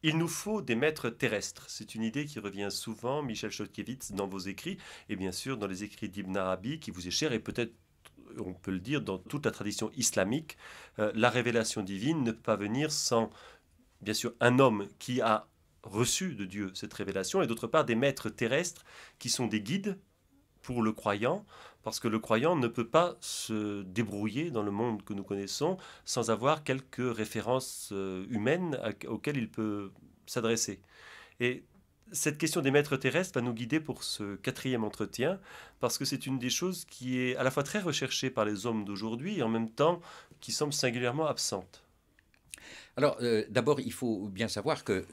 Il nous faut des maîtres terrestres. C'est une idée qui revient souvent, Michel Chodkiewicz, dans vos écrits, et bien sûr dans les écrits d'Ibn Arabi, qui vous est cher, et peut-être, on peut le dire, dans toute la tradition islamique. La révélation divine ne peut pas venir sans, bien sûr, un homme qui a reçu de Dieu cette révélation, et d'autre part des maîtres terrestres qui sont des guides pour le croyant, parce que le croyant ne peut pas se débrouiller dans le monde que nous connaissons sans avoir quelques références humaines auxquelles il peut s'adresser. Et cette question des maîtres terrestres va nous guider pour ce quatrième entretien, parce que c'est une des choses qui est à la fois très recherchée par les hommes d'aujourd'hui et en même temps qui semble singulièrement absente. Alors, d'abord, il faut bien savoir que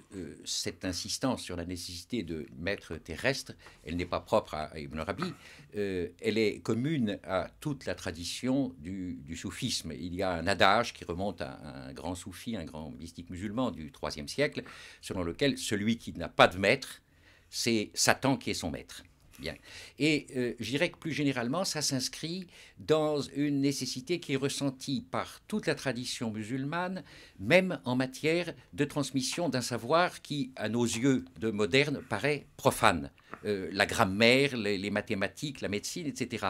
cette insistance sur la nécessité de maîtres terrestres, elle n'est pas propre à Ibn Arabi, elle est commune à toute la tradition du soufisme. Il y a un adage qui remonte à un grand soufi, un grand mystique musulman du IIIe siècle, selon lequel celui qui n'a pas de maître, c'est Satan qui est son maître. Bien. Et je dirais que plus généralement, ça s'inscrit dans une nécessité qui est ressentie par toute la tradition musulmane, même en matière de transmission d'un savoir qui, à nos yeux de modernes, paraît profane. La grammaire, les mathématiques, la médecine, etc.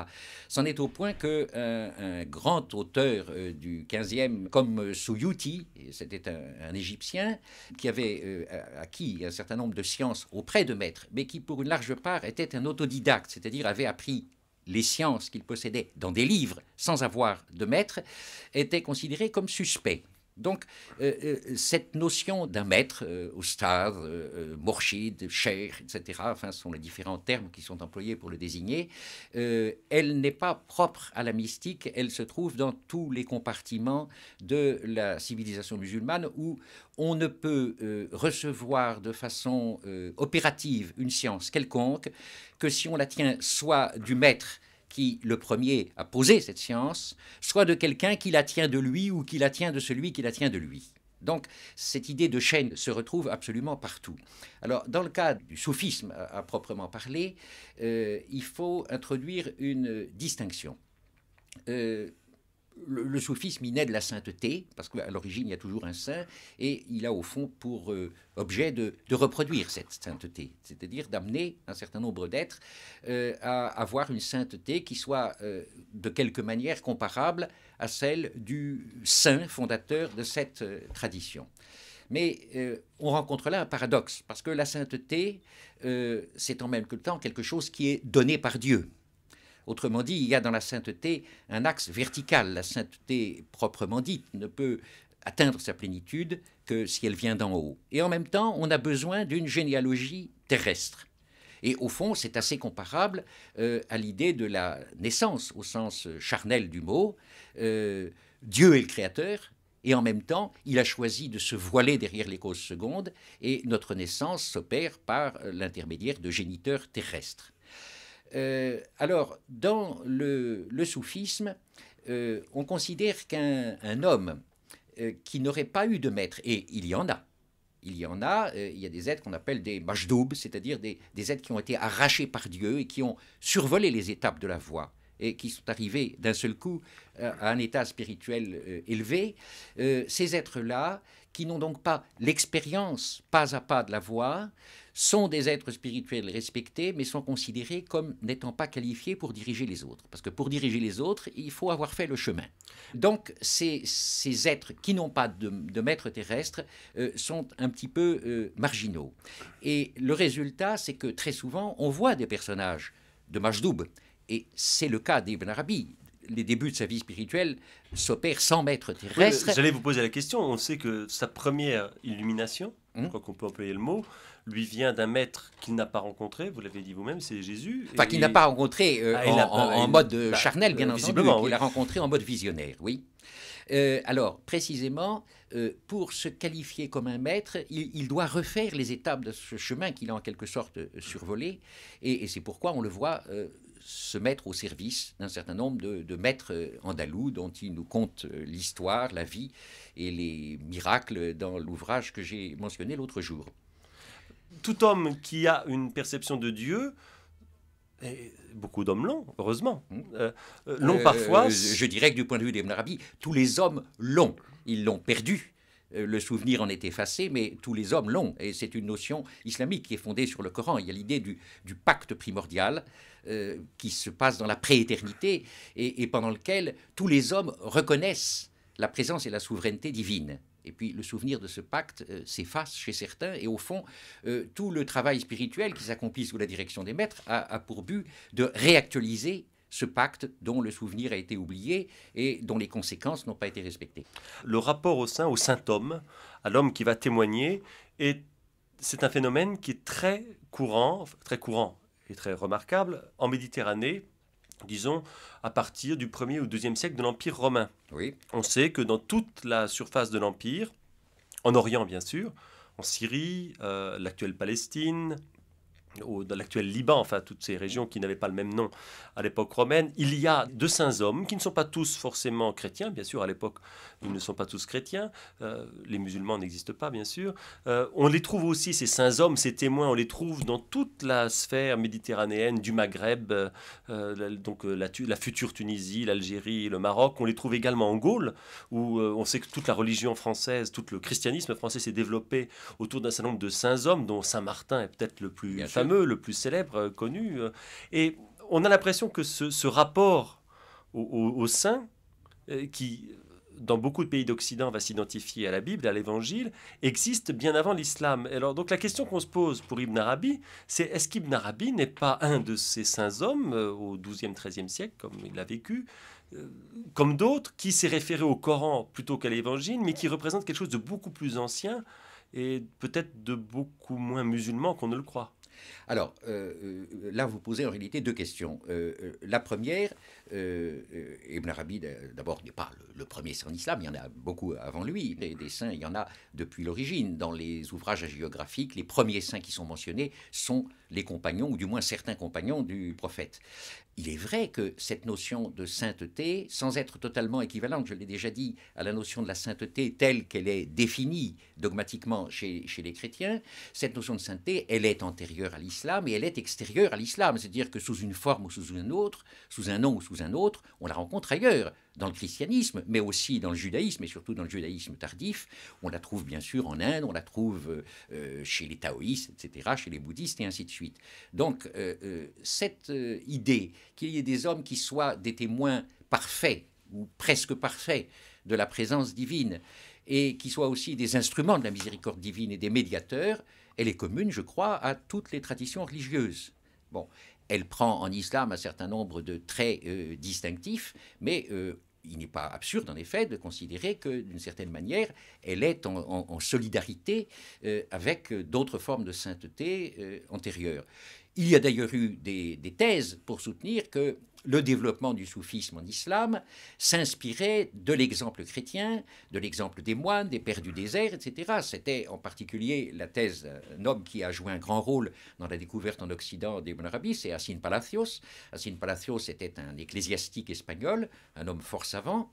C'en est au point qu'un grand auteur du 15e, comme Suyuti, c'était un Égyptien, qui avait acquis un certain nombre de sciences auprès de maîtres, mais qui pour une large part était un autodidacte, c'est-à-dire avait appris les sciences qu'il possédait dans des livres sans avoir de maître, était considéré comme suspect. Donc, cette notion d'un maître, oustad, mourchid, cheikh, etc., enfin, ce sont les différents termes qui sont employés pour le désigner, elle n'est pas propre à la mystique, elle se trouve dans tous les compartiments de la civilisation musulmane où on ne peut recevoir de façon opérative une science quelconque que si on la tient soit du maître qui, le premier, a posé cette science, soit de quelqu'un qui la tient de lui ou qui la tient de celui qui la tient de lui. Donc, cette idée de chaîne se retrouve absolument partout. Alors, dans le cadre du soufisme à proprement parler, il faut introduire une distinction. Le soufisme, il naît de la sainteté, parce qu'à l'origine, il y a toujours un saint, et il a au fond pour objet de reproduire cette sainteté, c'est-à-dire d'amener un certain nombre d'êtres à avoir une sainteté qui soit de quelque manière comparable à celle du saint fondateur de cette tradition. Mais on rencontre là un paradoxe, parce que la sainteté, c'est en même temps quelque chose qui est donné par Dieu. Autrement dit, il y a dans la sainteté un axe vertical. La sainteté proprement dite ne peut atteindre sa plénitude que si elle vient d'en haut. Et en même temps, on a besoin d'une généalogie terrestre. Et au fond, c'est assez comparable à l'idée de la naissance, au sens charnel du mot. Dieu est le créateur, et en même temps, il a choisi de se voiler derrière les causes secondes, et notre naissance s'opère par l'intermédiaire de géniteurs terrestres. Alors, dans le soufisme, on considère qu'un homme qui n'aurait pas eu de maître, et il y en a, il y a des êtres qu'on appelle des majdoub, c'est-à-dire des êtres qui ont été arrachés par Dieu et qui ont survolé les étapes de la voie et qui sont arrivés d'un seul coup à un état spirituel élevé. Ces êtres-là, qui n'ont donc pas l'expérience pas à pas de la voie, sont des êtres spirituels respectés, mais sont considérés comme n'étant pas qualifiés pour diriger les autres. Parce que pour diriger les autres, il faut avoir fait le chemin. Donc, ces êtres qui n'ont pas de maître terrestre sont un petit peu marginaux. Et le résultat, c'est que très souvent, on voit des personnages de Majdoub, et c'est le cas d'Ibn Arabi. Les débuts de sa vie spirituelle s'opèrent sans maître terrestre. Oui, j'allais vous poser la question. On sait que sa première illumination, je crois qu'on peut employer le mot, lui vient d'un maître qu'il n'a pas rencontré, vous l'avez dit vous-même, c'est Jésus. Enfin, qu'il n'a pas rencontré en mode charnel, bien entendu, qu'il oui. a rencontré en mode visionnaire, oui. Alors, précisément, pour se qualifier comme un maître, il doit refaire les étapes de ce chemin qu'il a en quelque sorte survolé, et c'est pourquoi on le voit se mettre au service d'un certain nombre de maîtres andalous dont il nous conte l'histoire, la vie et les miracles dans l'ouvrage que j'ai mentionné l'autre jour. Tout homme qui a une perception de Dieu, et beaucoup d'hommes l'ont, heureusement, l'ont parfois. Je dirais que du point de vue d'Ibn Arabi, tous les hommes l'ont. Ils l'ont perdu. le souvenir en est effacé, mais tous les hommes l'ont. Et c'est une notion islamique qui est fondée sur le Coran. Il y a l'idée du pacte primordial qui se passe dans la prééternité et pendant lequel tous les hommes reconnaissent la présence et la souveraineté divine. Et puis le souvenir de ce pacte s'efface chez certains. Et au fond, tout le travail spirituel qui s'accomplit sous la direction des maîtres a pour but de réactualiser ce pacte dont le souvenir a été oublié et dont les conséquences n'ont pas été respectées. Le rapport au saint homme, à l'homme qui va témoigner, c'est un phénomène qui est très courant et très remarquable en Méditerranée, disons, à partir du 1er ou 2e siècle de l'Empire romain. Oui. On sait que dans toute la surface de l'Empire, en Orient bien sûr, en Syrie, l'actuelle Palestine, dans l'actuel Liban, enfin toutes ces régions qui n'avaient pas le même nom à l'époque romaine, il y a de saints hommes qui ne sont pas tous forcément chrétiens, bien sûr à l'époque ils ne sont pas tous chrétiens, les musulmans n'existent pas bien sûr, on les trouve aussi ces saints hommes, ces témoins, on les trouve dans toute la sphère méditerranéenne du Maghreb, donc la future Tunisie, l'Algérie, le Maroc, on les trouve également en Gaule où on sait que toute la religion française, tout le christianisme français s'est développé autour d'un certain nombre de saints hommes dont Saint Martin est peut-être le plus fameux, le plus célèbre, connu. Et on a l'impression que ce rapport au saint, qui, dans beaucoup de pays d'Occident, va s'identifier à la Bible, à l'Évangile, existe bien avant l'islam. Alors, donc la question qu'on se pose pour Ibn Arabi, c'est est-ce qu'Ibn Arabi n'est pas un de ces saints hommes, au XIIe, XIIIe siècle, comme il a vécu, comme d'autres, qui s'est référé au Coran plutôt qu'à l'Évangile, mais qui représente quelque chose de beaucoup plus ancien et peut-être de beaucoup moins musulman qu'on ne le croit. Alors, là, vous posez en réalité deux questions. La première, Ibn Arabi, d'abord, n'est pas le premier saint en islam, il y en a beaucoup avant lui. Des saints, il y en a depuis l'origine. Dans les ouvrages hagiographiques, les premiers saints qui sont mentionnés sont les compagnons, ou du moins certains compagnons du prophète. Il est vrai que cette notion de sainteté, sans être totalement équivalente, je l'ai déjà dit, à la notion de la sainteté telle qu'elle est définie dogmatiquement chez les chrétiens, cette notion de sainteté, elle est antérieure à l'islam et elle est extérieure à l'islam. C'est-à-dire que sous une forme ou sous une autre, sous un nom ou sous un autre, on la rencontre ailleurs, dans le christianisme, mais aussi dans le judaïsme, et surtout dans le judaïsme tardif. On la trouve bien sûr en Inde, on la trouve chez les taoïstes, etc., chez les bouddhistes, et ainsi de suite. Donc, cette idée qu'il y ait des hommes qui soient des témoins parfaits, ou presque parfaits, de la présence divine, et qui soient aussi des instruments de la miséricorde divine et des médiateurs, elle est commune, je crois, à toutes les traditions religieuses. Bon, elle prend en islam un certain nombre de traits distinctifs, mais il n'est pas absurde, en effet, de considérer que, d'une certaine manière, elle est en solidarité avec d'autres formes de sainteté antérieures. Il y a d'ailleurs eu des thèses pour soutenir que le développement du soufisme en islam s'inspirait de l'exemple chrétien, de l'exemple des moines, des pères du désert, etc. C'était en particulier la thèse d'un homme qui a joué un grand rôle dans la découverte en Occident d'Ibn Arabi, c'est Hassan Palacios. Hassan Palacios était un ecclésiastique espagnol, un homme fort savant.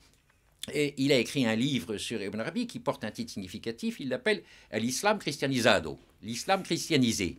Et il a écrit un livre sur Ibn Arabi qui porte un titre significatif, il l'appelle « L'islam christianisado », l'islam christianisé.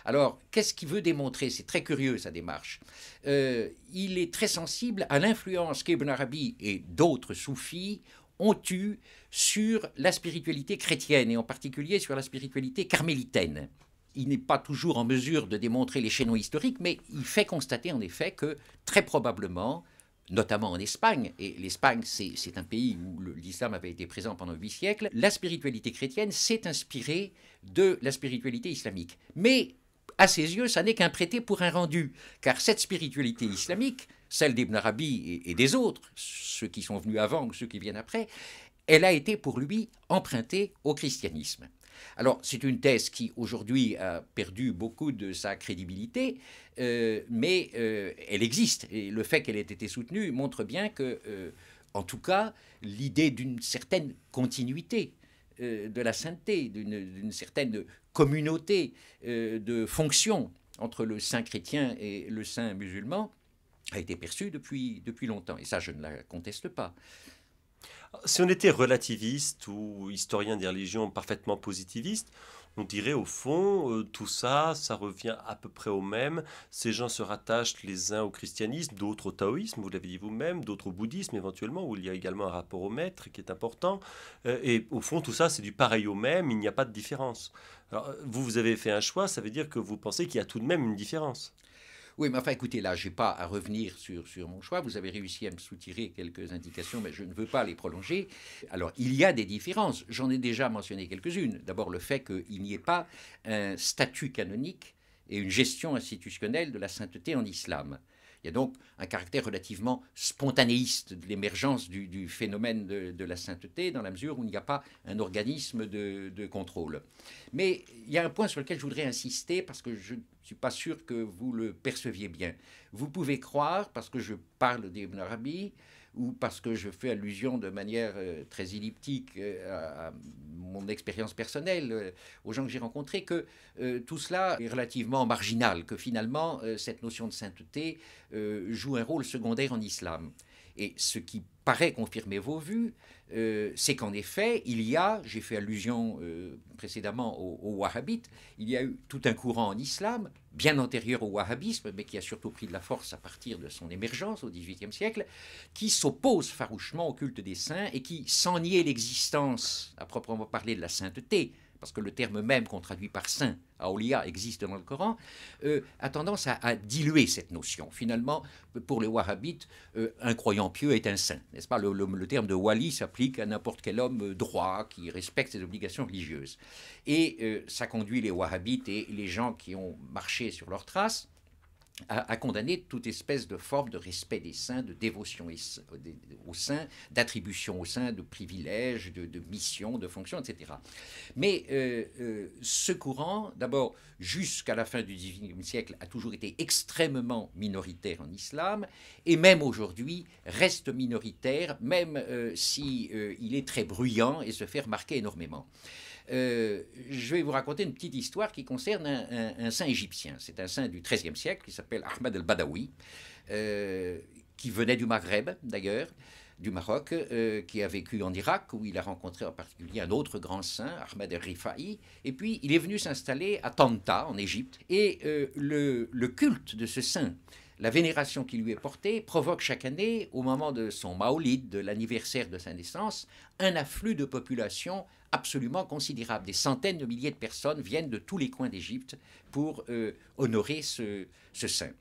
Alors, qu'est-ce qu'il veut démontrer? C'est très curieux, sa démarche. Il est très sensible à l'influence qu'Ibn Arabi et d'autres soufis ont eue sur la spiritualité chrétienne, et en particulier sur la spiritualité carmélitaine. Il n'est pas toujours en mesure de démontrer les chaînons historiques, mais il fait constater en effet que, très probablement, notamment en Espagne, et l'Espagne c'est un pays où l'islam avait été présent pendant 8 siècles, la spiritualité chrétienne s'est inspirée de la spiritualité islamique. Mais à ses yeux, ça n'est qu'un prêté pour un rendu, car cette spiritualité islamique, celle d'Ibn Arabi et des autres, ceux qui sont venus avant ou ceux qui viennent après, elle a été pour lui empruntée au christianisme. Alors, c'est une thèse qui, aujourd'hui, a perdu beaucoup de sa crédibilité, mais elle existe. Et le fait qu'elle ait été soutenue montre bien que, en tout cas, l'idée d'une certaine continuité de la sainteté, d'une certaine communauté de fonction entre le saint chrétien et le saint musulman a été perçue depuis longtemps. Et ça, je ne la conteste pas. Si on était relativiste ou historien des religions parfaitement positiviste, on dirait au fond, tout ça, ça revient à peu près au même. Ces gens se rattachent les uns au christianisme, d'autres au taoïsme, vous l'avez dit vous-même, d'autres au bouddhisme éventuellement, où il y a également un rapport au maître qui est important. Et au fond, tout ça, c'est du pareil au même, il n'y a pas de différence. Alors, vous, vous avez fait un choix, ça veut dire que vous pensez qu'il y a tout de même une différence. Oui, mais enfin, écoutez, là, je n'ai pas à revenir sur mon choix. Vous avez réussi à me soutirer quelques indications, mais je ne veux pas les prolonger. Alors, il y a des différences. J'en ai déjà mentionné quelques-unes. D'abord, le fait qu'il n'y ait pas un statut canonique et une gestion institutionnelle de la sainteté en islam. Il y a donc un caractère relativement spontanéiste de l'émergence du phénomène de la sainteté, dans la mesure où il n'y a pas un organisme de contrôle. Mais il y a un point sur lequel je voudrais insister, parce que je ne suis pas sûr que vous le perceviez bien. Vous pouvez croire, parce que je parle d'Ibn Arabi, ou parce que je fais allusion de manière très elliptique à mon expérience personnelle, aux gens que j'ai rencontrés, que tout cela est relativement marginal, que finalement cette notion de sainteté joue un rôle secondaire en islam. Et ce qui paraît confirmer vos vues, c'est qu'en effet, il y a, j'ai fait allusion précédemment aux wahhabites, il y a eu tout un courant en islam, bien antérieur au wahhabisme, mais qui a surtout pris de la force à partir de son émergence au XVIIIe siècle, qui s'oppose farouchement au culte des saints et qui, sans nier l'existence, à proprement parler, de la sainteté, parce que le terme même qu'on traduit par saint, Aoulia, existe dans le Coran, a tendance à diluer cette notion. Finalement, pour les wahhabites, un croyant pieux est un saint, n'est-ce pas? Le terme de wali s'applique à n'importe quel homme droit qui respecte ses obligations religieuses. Et ça conduit les wahhabites et les gens qui ont marché sur leurs traces à condamner toute espèce de forme de respect des saints, de dévotion aux saints, d'attribution aux saints, de privilèges, de missions, de fonctions, etc. Mais ce courant, d'abord, jusqu'à la fin du XIXe siècle, a toujours été extrêmement minoritaire en islam, et même aujourd'hui reste minoritaire, même si il est très bruyant et se fait remarquer énormément. Je vais vous raconter une petite histoire qui concerne un saint égyptien. C'est un saint du XIIIe siècle qui s'appelle Ahmed el-Badawi, qui venait du Maghreb d'ailleurs, du Maroc, qui a vécu en Irak, où il a rencontré en particulier un autre grand saint, Ahmed el-Rifa'i, et puis il est venu s'installer à Tanta, en Égypte, et le culte de ce saint, la vénération qui lui est portée, provoque chaque année, au moment de son Maolid, de l'anniversaire de sa naissance, un afflux de population absolument considérable. Des centaines de milliers de personnes viennent de tous les coins d'Égypte pour honorer ce saint.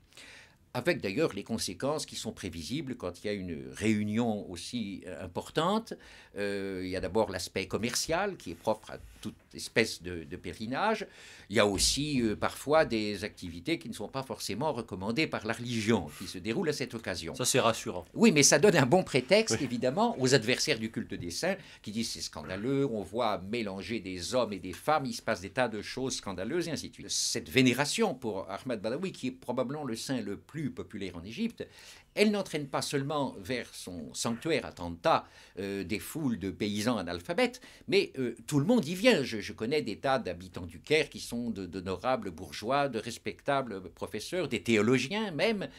Avec d'ailleurs les conséquences qui sont prévisibles quand il y a une réunion aussi importante. Il y a d'abord l'aspect commercial qui est propre à toute espèce de pèlerinage. Il y a aussi parfois des activités qui ne sont pas forcément recommandées par la religion, qui se déroulent à cette occasion. Ça, c'est rassurant. Oui, mais ça donne un bon prétexte, Oui. évidemment, aux adversaires du culte des saints, qui disent c'est scandaleux, on voit mélanger des hommes et des femmes, il se passe des tas de choses scandaleuses, et ainsi de suite. Cette vénération pour Ahmed Badawi, qui est probablement le saint le plus populaire en Égypte, elle n'entraîne pas seulement vers son sanctuaire à Tanta des foules de paysans analphabètes, mais tout le monde y vient. Je connais des tas d'habitants du Caire qui sont d'honorables bourgeois, de respectables professeurs, des théologiens même,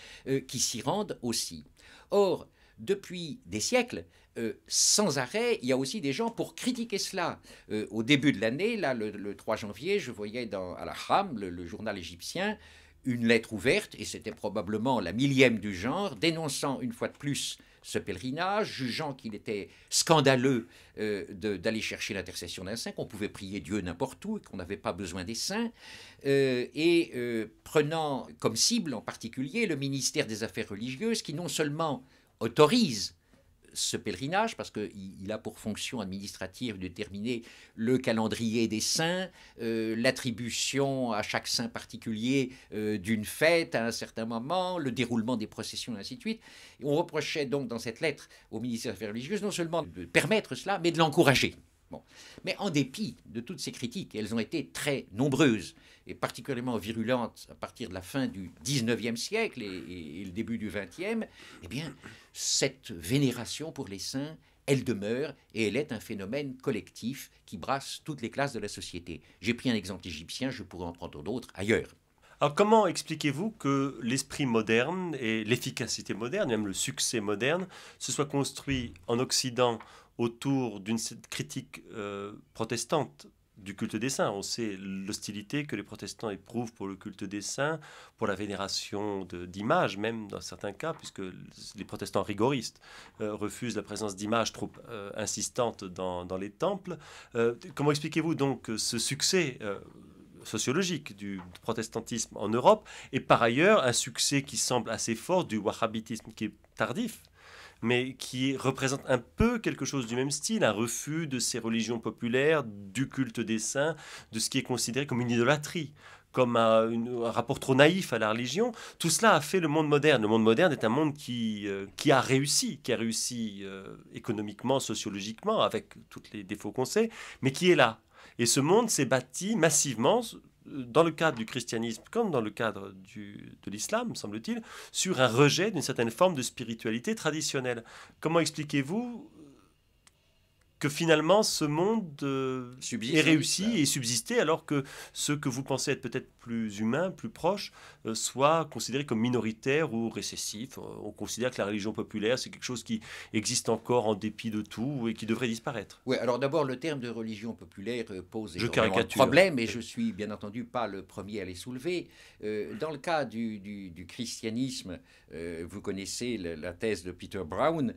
qui s'y rendent aussi. Or, depuis des siècles, sans arrêt, il y a aussi des gens pour critiquer cela. Au début de l'année, là, le 3 janvier, je voyais dans Al-Ahram, le journal égyptien, une lettre ouverte, et c'était probablement la 1000e du genre, dénonçant une fois de plus ce pèlerinage, jugeant qu'il était scandaleux d'aller chercher l'intercession d'un saint, qu'on pouvait prier Dieu n'importe où, et qu'on n'avait pas besoin des saints, prenant comme cible en particulier le ministère des Affaires religieuses, qui non seulement autorise ce pèlerinage, parce qu'il a pour fonction administrative de déterminer le calendrier des saints, l'attribution à chaque saint particulier d'une fête à un certain moment, le déroulement des processions, et ainsi de suite. Et on reprochait donc dans cette lettre au ministère des Affaires religieuses non seulement de permettre cela, mais de l'encourager. Bon. Mais en dépit de toutes ces critiques, elles ont été très nombreuses et particulièrement virulentes à partir de la fin du XIXe siècle et le début du XXe, eh bien, cette vénération pour les saints, elle demeure et elle est un phénomène collectif qui brasse toutes les classes de la société. J'ai pris un exemple égyptien, je pourrais en prendre d'autres ailleurs. Alors comment expliquez-vous que l'esprit moderne et l'efficacité moderne, même le succès moderne, se soit construit en Occident autour d'une critique protestante du culte des saints. On sait l'hostilité que les protestants éprouvent pour le culte des saints, pour la vénération d'images, même dans certains cas, puisque les protestants rigoristes refusent la présence d'images trop insistantes dans les temples. Comment expliquez-vous donc ce succès sociologique du protestantisme en Europe, et par ailleurs un succès qui semble assez fort du wahhabitisme, qui est tardif, mais qui représente un peu quelque chose du même style, un refus de ces religions populaires, du culte des saints, de ce qui est considéré comme une idolâtrie, comme un rapport trop naïf à la religion. Tout cela a fait le monde moderne. Le monde moderne est un monde qui a réussi, économiquement, sociologiquement, avec tous les défauts qu'on sait, mais qui est là. Et ce monde s'est bâti massivement, dans le cadre du christianisme comme dans le cadre de l'islam, semble-t-il, sur un rejet d'une certaine forme de spiritualité traditionnelle. Comment expliquez-vous que finalement ce monde ait réussi et subsisté, alors que ceux que vous pensez être peut-être plus humains, plus proches, soient considérés comme minoritaires ou récessifs? On considère que la religion populaire, c'est quelque chose qui existe encore en dépit de tout et qui devrait disparaître. Oui, alors d'abord, le terme de religion populaire pose énormément de problèmes, et je suis bien entendu pas le premier à les soulever. Dans le cas du christianisme, vous connaissez la thèse de Peter Brown,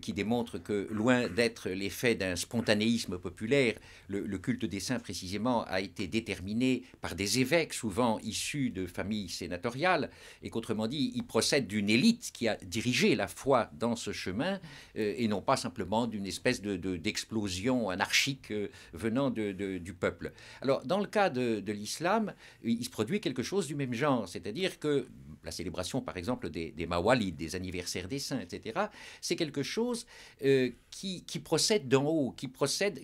qui démontre que, loin d'être l'effet d'un spontanéisme populaire, le culte des saints précisément a été déterminé par des évêques souvent issus de familles sénatoriales, et qu'autrement dit, il procède d'une élite qui a dirigé la foi dans ce chemin, et non pas simplement d'une espèce d'explosion anarchique venant du peuple. Alors, dans le cas de l'islam, il se produit quelque chose du même genre, c'est-à-dire que la célébration, par exemple, des mawalids, des anniversaires des saints, etc., c'est quelque chose qui procède d'en haut, qui procède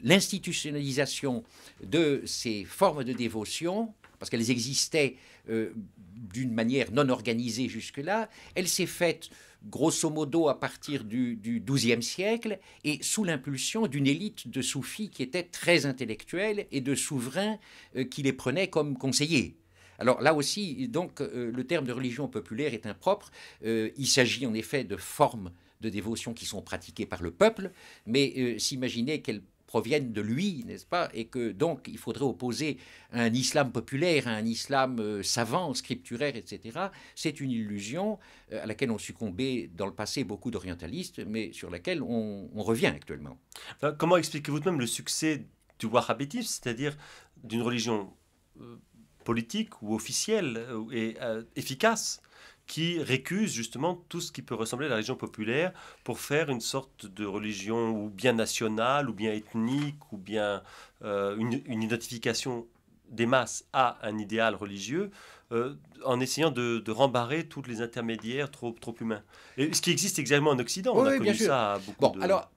l'institutionnalisation de ces formes de dévotion, parce qu'elles existaient d'une manière non organisée jusque-là. Elle s'est faite grosso modo à partir du XIIe siècle, et sous l'impulsion d'une élite de soufis qui était très intellectuelle et de souverains qui les prenaient comme conseillers. Alors là aussi, donc, le terme de religion populaire est impropre. Il s'agit en effet de formes de dévotion qui sont pratiquées par le peuple, mais s'imaginer qu'elles proviennent de lui, n'est-ce pas, et que donc il faudrait opposer un islam populaire à un islam savant, scripturaire, etc., c'est une illusion à laquelle ont succombé dans le passé beaucoup d'orientalistes, mais sur laquelle on revient actuellement. Comment expliquez-vous même le succès du wahhabitisme, c'est-à-dire d'une religion politique ou officielle et efficace, qui récuse justement tout ce qui peut ressembler à la religion populaire pour faire une sorte de religion ou bien nationale, ou bien ethnique, ou bien une identification des masses à un idéal religieux, en essayant de rembarrer tous les intermédiaires trop humains. Et ce qui existe également en Occident, on a connu ça à beaucoup de... Alors,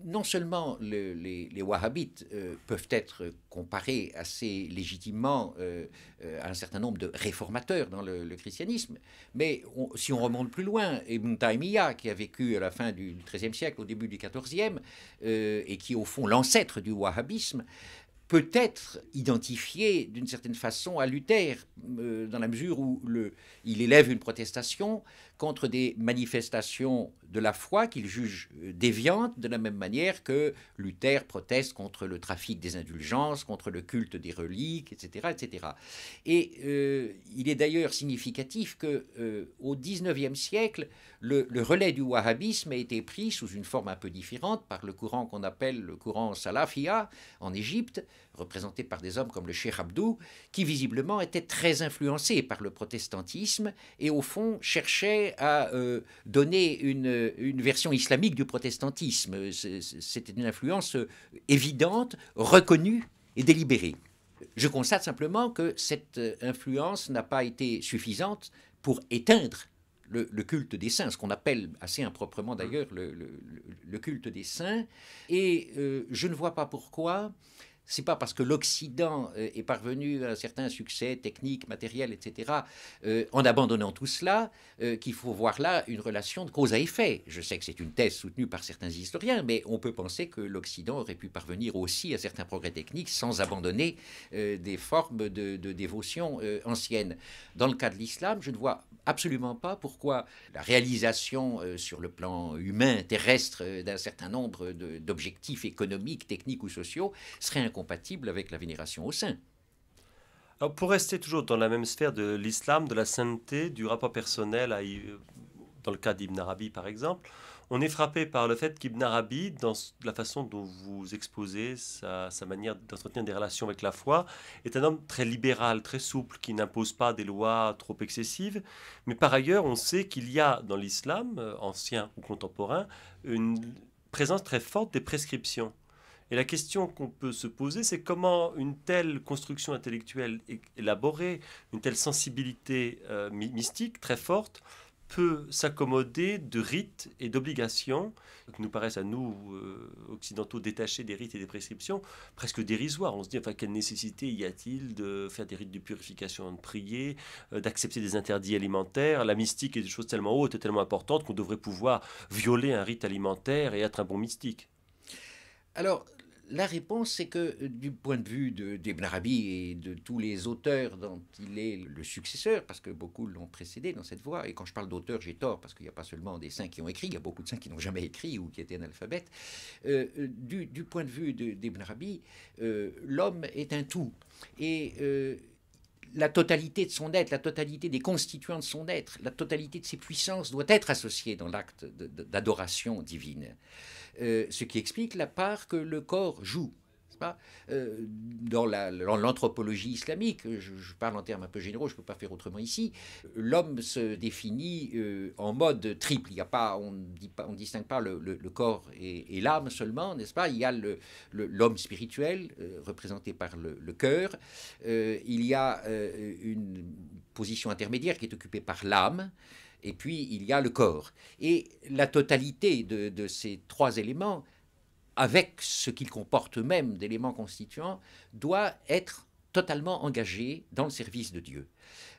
non seulement les wahhabites peuvent être comparés assez légitimement à un certain nombre de réformateurs dans le christianisme, mais si on remonte plus loin, Ibn Taymiyyah, qui a vécu à la fin du XIIIe siècle, au début du XIVe, et qui est au fond l'ancêtre du wahhabisme, peut être identifié d'une certaine façon à Luther, dans la mesure où il élève une protestation contre des manifestations de la foi qu'il juge déviantes, de la même manière que Luther proteste contre le trafic des indulgences, contre le culte des reliques, etc. etc. Et il est d'ailleurs significatif qu'au XIXe siècle, le relais du wahhabisme a été pris sous une forme un peu différente par le courant qu'on appelle le courant salafia en Égypte, représenté par des hommes comme le Cheikh Abdou, qui visiblement étaient très influencés par le protestantisme et au fond cherchaient à donner une version islamique du protestantisme. C'était une influence évidente, reconnue et délibérée. Je constate simplement que cette influence n'a pas été suffisante pour éteindre le culte des saints, ce qu'on appelle assez improprement d'ailleurs le culte des saints. Et je ne vois pas pourquoi c'est pas parce que l'Occident est parvenu à un certain succès technique, matériel, etc., en abandonnant tout cela, qu'il faut voir là une relation de cause à effet. Je sais que c'est une thèse soutenue par certains historiens, mais on peut penser que l'Occident aurait pu parvenir aussi à certains progrès techniques sans abandonner des formes de dévotion anciennes. Dans le cas de l'islam, je ne vois absolument pas pourquoi la réalisation sur le plan humain, terrestre, d'un certain nombre d'objectifs économiques, techniques ou sociaux serait incompatible avec la vénération au saint. Alors, pour rester toujours dans la même sphère de l'islam, de la sainteté, du rapport personnel, dans le cas d'Ibn Arabi par exemple, on est frappé par le fait qu'Ibn Arabi, dans la façon dont vous exposez sa manière d'entretenir des relations avec la foi, est un homme très libéral, très souple, qui n'impose pas des lois trop excessives. Mais par ailleurs, on sait qu'il y a dans l'islam, ancien ou contemporain, une présence très forte des prescriptions. Et la question qu'on peut se poser, c'est comment une telle construction intellectuelle élaborée, une telle sensibilité mystique très forte, peut s'accommoder de rites et d'obligations qui nous paraissent à nous, occidentaux, détachés des rites et des prescriptions, presque dérisoires. On se dit, enfin, quelle nécessité y a-t-il de faire des rites de purification, de prier, d'accepter des interdits alimentaires? La mystique est des choses tellement hautes et tellement importantes qu'on devrait pouvoir violer un rite alimentaire et être un bon mystique. Alors, la réponse, c'est que du point de vue d'Ibn Arabi et de tous les auteurs dont il est le successeur, parce que beaucoup l'ont précédé dans cette voie, et quand je parle d'auteurs, j'ai tort, parce qu'il n'y a pas seulement des saints qui ont écrit, il y a beaucoup de saints qui n'ont jamais écrit ou qui étaient analphabètes. Du point de vue d'Ibn Arabi, l'homme est un tout. Et la totalité de son être, la totalité des constituants de son être, la totalité de ses puissances doit être associée dans l'acte d'adoration divine. Ce qui explique la part que le corps joue. Dans l'anthropologie islamique, je parle en termes un peu généraux, je ne peux pas faire autrement ici, l'homme se définit en mode triple. Il y a pas, on ne distingue pas le corps et l'âme seulement, n'est-ce pas? Il y a l'homme spirituel, représenté par le cœur. Il y a une position intermédiaire qui est occupée par l'âme. Et puis, il y a le corps. Et la totalité de ces trois éléments, avec ce qu'ils comportent eux-mêmes d'éléments constituants, doit être totalement engagé dans le service de Dieu.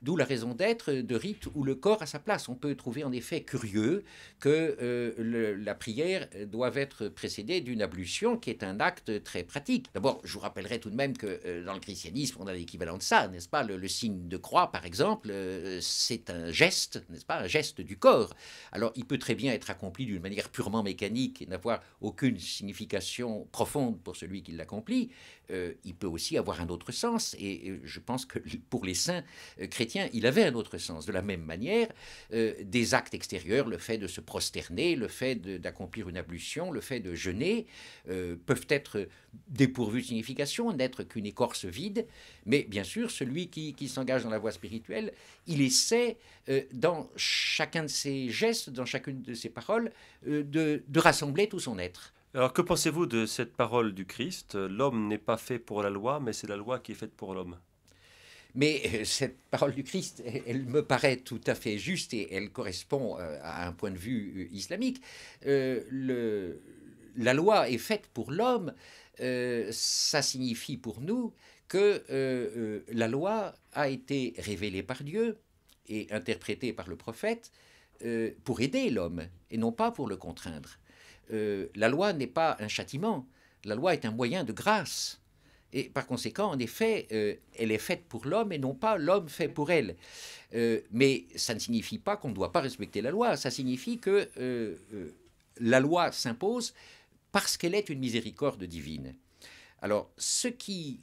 D'où la raison d'être de rites où le corps a sa place. On peut trouver en effet curieux que la prière doive être précédée d'une ablution qui est un acte très pratique. D'abord, je vous rappellerai tout de même que dans le christianisme, on a l'équivalent de ça, n'est-ce pas? Le signe de croix, par exemple, c'est un geste, n'est-ce pas? Un geste du corps. Alors, il peut très bien être accompli d'une manière purement mécanique et n'avoir aucune signification profonde pour celui qui l'accomplit. Il peut aussi avoir un autre sens. Et je pense que pour les saints chrétien, il avait un autre sens. De la même manière, des actes extérieurs, le fait de se prosterner, le fait d'accomplir une ablution, le fait de jeûner, peuvent être dépourvus de signification, n'être qu'une écorce vide. Mais bien sûr, celui qui s'engage dans la voie spirituelle, il essaie, dans chacun de ses gestes, dans chacune de ses paroles, de rassembler tout son être. Alors, que pensez-vous de cette parole du Christ? L'homme n'est pas fait pour la loi, mais c'est la loi qui est faite pour l'homme. Mais cette parole du Christ, elle me paraît tout à fait juste et elle correspond à un point de vue islamique. La loi est faite pour l'homme, ça signifie pour nous que la loi a été révélée par Dieu et interprétée par le prophète pour aider l'homme et non pas pour le contraindre. La loi n'est pas un châtiment, la loi est un moyen de grâce. Et par conséquent, en effet, elle est faite pour l'homme et non pas l'homme fait pour elle. Mais ça ne signifie pas qu'on ne doit pas respecter la loi. Ça signifie que la loi s'impose parce qu'elle est une miséricorde divine. Alors, ce qui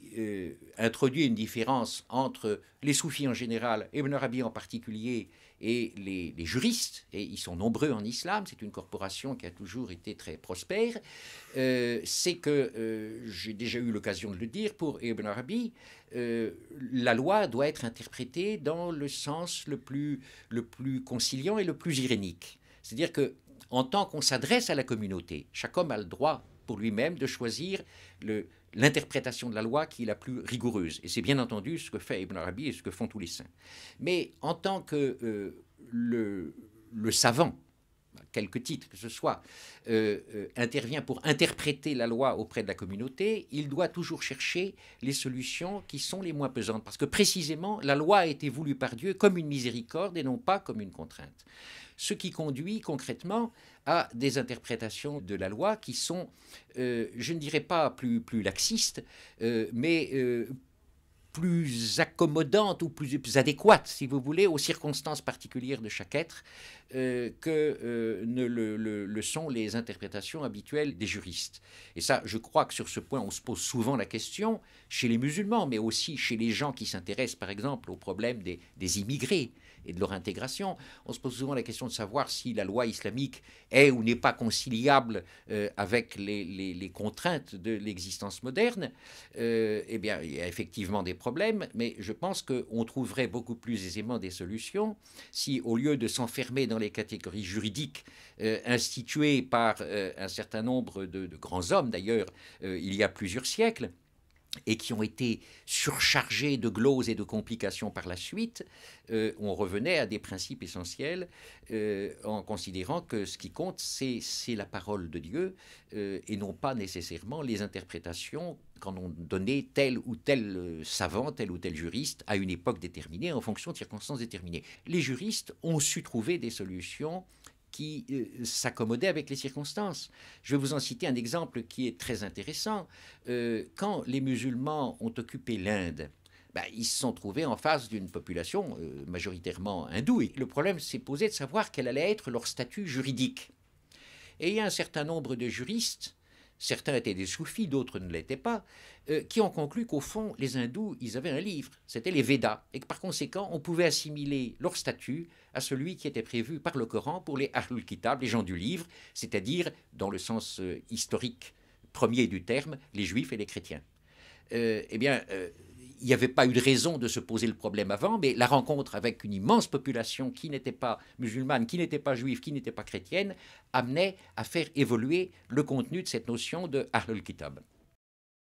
introduit une différence entre les soufis en général, et Ibn Arabi en particulier, et les juristes, et ils sont nombreux en islam, c'est une corporation qui a toujours été très prospère, c'est que, j'ai déjà eu l'occasion de le dire, pour Ibn Arabi, la loi doit être interprétée dans le sens le plus conciliant et le plus irénique. C'est-à-dire que, en tant qu'on s'adresse à la communauté, chaque homme a le droit pour lui-même de choisir l'interprétation de la loi qui est la plus rigoureuse. Et c'est bien entendu ce que fait Ibn Arabi et ce que font tous les saints. Mais en tant que le savant, quelque titre que ce soit, intervient pour interpréter la loi auprès de la communauté, il doit toujours chercher les solutions qui sont les moins pesantes. Parce que précisément, la loi a été voulue par Dieu comme une miséricorde et non pas comme une contrainte. Ce qui conduit concrètement à des interprétations de la loi qui sont, je ne dirais pas plus laxistes, mais plus accommodantes ou plus adéquates, si vous voulez, aux circonstances particulières de chaque être, que ne le sont les interprétations habituelles des juristes. Et ça, je crois que sur ce point, on se pose souvent la question, chez les musulmans, mais aussi chez les gens qui s'intéressent, par exemple, au problème des immigrés et de leur intégration. On se pose souvent la question de savoir si la loi islamique est ou n'est pas conciliable avec les contraintes de l'existence moderne. Eh bien, il y a effectivement des problèmes, mais je pense qu'on trouverait beaucoup plus aisément des solutions si, au lieu de s'enfermer dans les catégories juridiques instituées par un certain nombre de grands hommes, d'ailleurs, il y a plusieurs siècles, et qui ont été surchargés de gloses et de complications par la suite, on revenait à des principes essentiels en considérant que ce qui compte, c'est la parole de Dieu et non pas nécessairement les interprétations qu'en ont donné tel ou tel savant, tel ou tel juriste à une époque déterminée en fonction de circonstances déterminées. Les juristes ont su trouver des solutions qui s'accommodaient avec les circonstances. Je vais vous en citer un exemple qui est très intéressant. Quand les musulmans ont occupé l'Inde, ils se sont trouvés en face d'une population majoritairement hindoue. Et le problème s'est posé de savoir quel allait être leur statut juridique. Et il y a un certain nombre de juristes, certains étaient des soufis, d'autres ne l'étaient pas, qui ont conclu qu'au fond, les hindous, ils avaient un livre, c'était les Védas, et que par conséquent, on pouvait assimiler leur statut à celui qui était prévu par le Coran pour les Ahlul Kitab, les gens du livre, c'est-à-dire, dans le sens historique premier du terme, les juifs et les chrétiens. Il n'y avait pas eu de raison de se poser le problème avant, mais la rencontre avec une immense population qui n'était pas musulmane, qui n'était pas juive, qui n'était pas chrétienne, amenait à faire évoluer le contenu de cette notion de Ahlul Kitab.